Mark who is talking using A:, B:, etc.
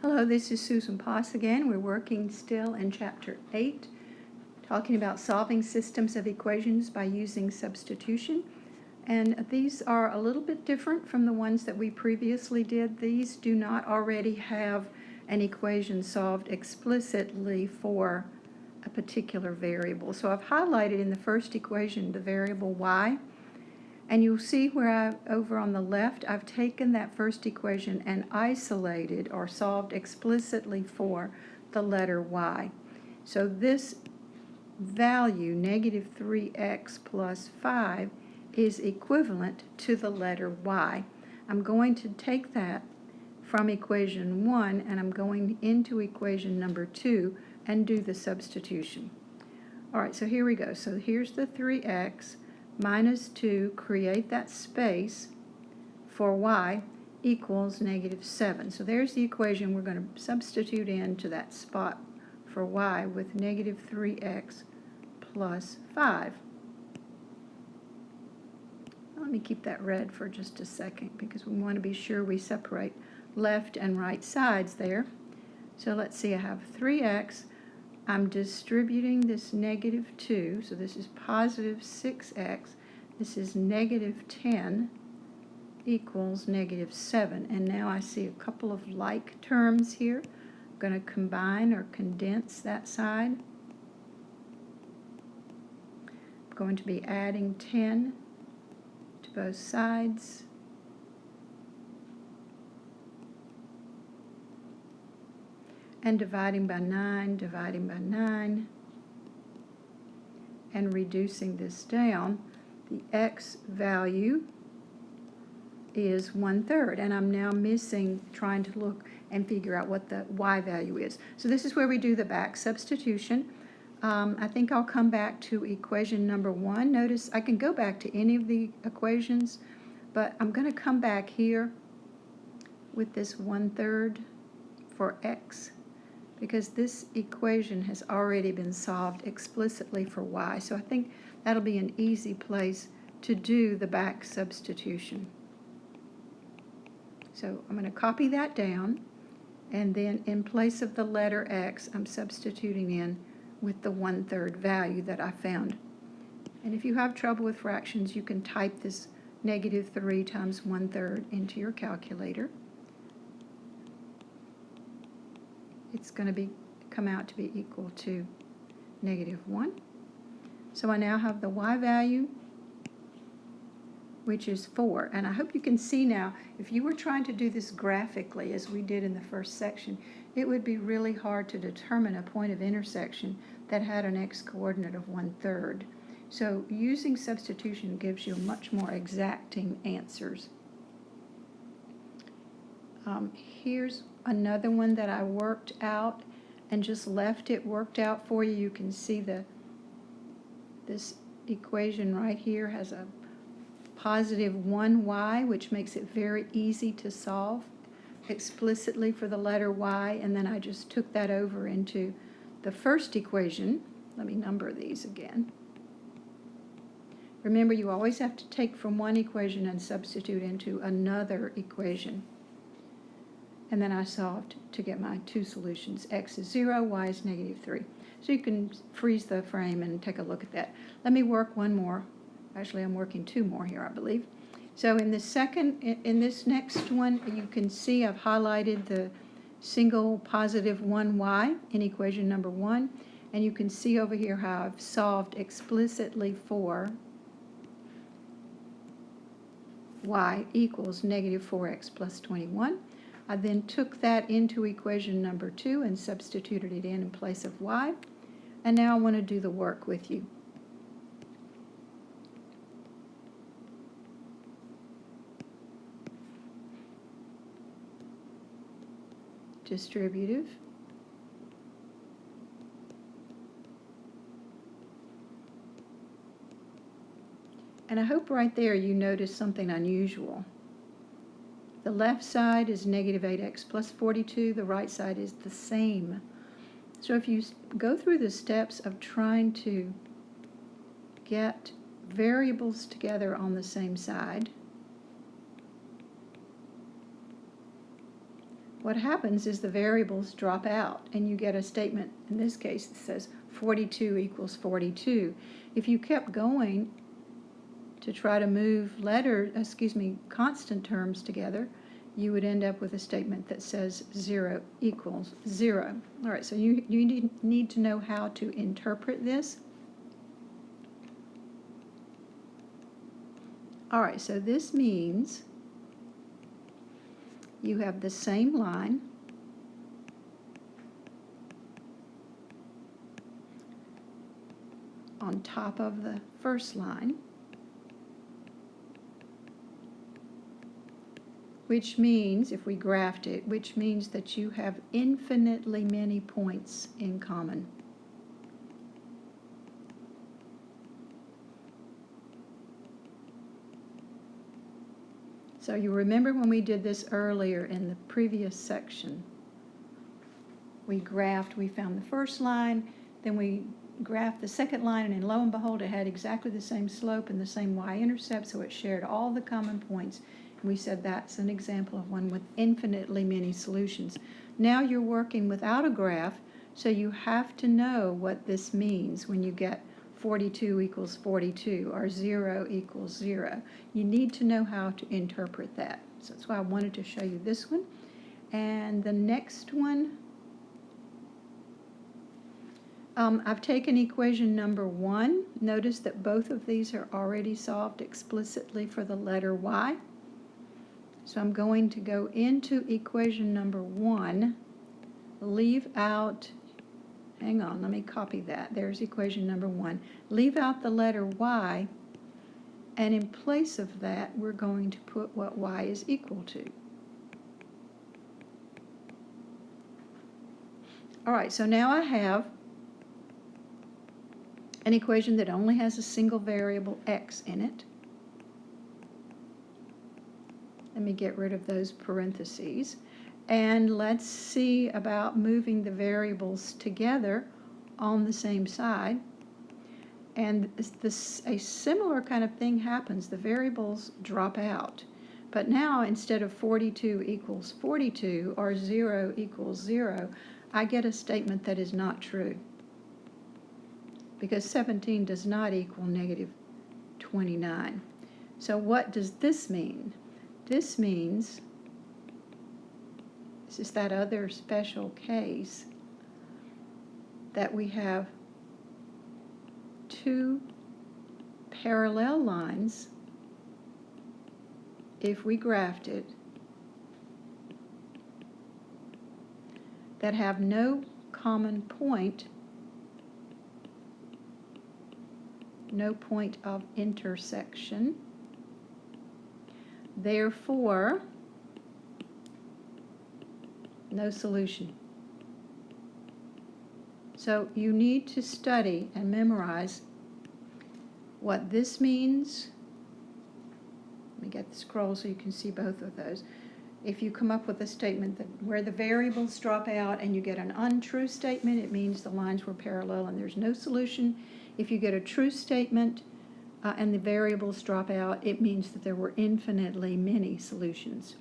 A: Hello, this is Susan Poss again. We're working still in Chapter 8, talking about solving systems of equations by using substitution. And these are a little bit different from the ones that we previously did. These do not already have an equation solved explicitly for a particular variable. So I've highlighted in the first equation the variable y. And you'll see where over on the left, I've taken that first equation and isolated or solved explicitly for the letter y. So this value, negative 3x plus 5, is equivalent to the letter y. I'm going to take that from equation 1 and I'm going into equation number 2 and do the substitution. All right, so here we go. So here's the 3x minus 2, create that space for y equals negative 7. So there's the equation we're going to substitute into that spot for y with negative 3x plus 5. Let me keep that red for just a second because we want to be sure we separate left and right sides there. So let's see, I have 3x. I'm distributing this negative 2, so this is positive 6x. This is negative 10 equals negative 7. And now I see a couple of like terms here. I'm going to combine or condense that side. I'm going to be adding 10 to both sides. And dividing by 9, and reducing this down, the x value is 1/3, and I'm now trying to look and figure out what the y value is. So this is where we do the back substitution. I think I'll come back to equation number 1. Notice I can go back to any of the equations, but I'm going to come back here with this 1/3 for x, because this equation has already been solved explicitly for y. So I think that'll be an easy place to do the back substitution. So I'm going to copy that down, and then in place of the letter x, I'm substituting in with the 1/3 value that I found. And if you have trouble with fractions, you can type this negative 3 times 1/3 into your calculator. It's going to come out to be equal to negative 1. So I now have the y value, which is 4. And I hope you can see now, if you were trying to do this graphically, as we did in the first section, it would be really hard to determine a point of intersection that had an x-coordinate of 1/3. So using substitution gives you much more exacting answers. Here's another one that I worked out and just left it worked out for you. You can see this equation right here has a positive 1y, which makes it very easy to solve explicitly for the letter y, and then I just took that over into the first equation. Let me number these again. Remember, you always have to take from one equation and substitute into another equation. And then I solved to get my two solutions. X is 0, y is negative 3. So you can freeze the frame and take a look at that. Let me work one more. Actually, I'm working two more here, I believe. So in this next one, you can see I've highlighted the single positive 1y in equation number 1. And you can see over here how I've solved explicitly for y equals negative 4x plus 21. I then took that into equation number 2 and substituted it in place of y. And now I want to do the work with you. Distributive. And I hope right there you notice something unusual. The left side is negative 8x plus 42. The right side is the same. So if you go through the steps of trying to get variables together on the same side, what happens is the variables drop out, and you get a statement, in this case, that says 42 equals 42. If you kept going to try to move constant terms together, you would end up with a statement that says 0 equals 0. All right, so you need to know how to interpret this. All right, so this means you have the same line on top of the first line, which means, if we graphed it, which means that you have infinitely many points in common. So you remember when we did this earlier in the previous section, we found the first line, then we graphed the second line, and then lo and behold, it had exactly the same slope and the same y-intercept, so it shared all the common points. And we said that's an example of one with infinitely many solutions. Now you're working without a graph, so you have to know what this means when you get 42 equals 42 or 0 equals 0. You need to know how to interpret that. So that's why I wanted to show you this one. And the next one, I've taken equation number 1. Notice that both of these are already solved explicitly for the letter y. So I'm going to go into equation number 1, leave out, hang on, let me copy that. There's equation number 1. Leave out the letter y, and in place of that, we're going to put what y is equal to. All right, so now I have an equation that only has a single variable x in it. Let me get rid of those parentheses. And let's see about moving the variables together on the same side. And a similar kind of thing happens. The variables drop out. But now, instead of 42 equals 42 or 0 equals 0, I get a statement that is not true. Because 17 does not equal negative 29. So what does this mean? This means, this is that other special case that we have two parallel lines, if we graphed it, that have no common point, no point of intersection. Therefore, no solution. So you need to study and memorize what this means. Let me get the scroll so you can see both of those. If you come up with a statement that where the variables drop out and you get an untrue statement, it means the lines were parallel and there's no solution. If you get a true statement and the variables drop out, it means that there were infinitely many solutions.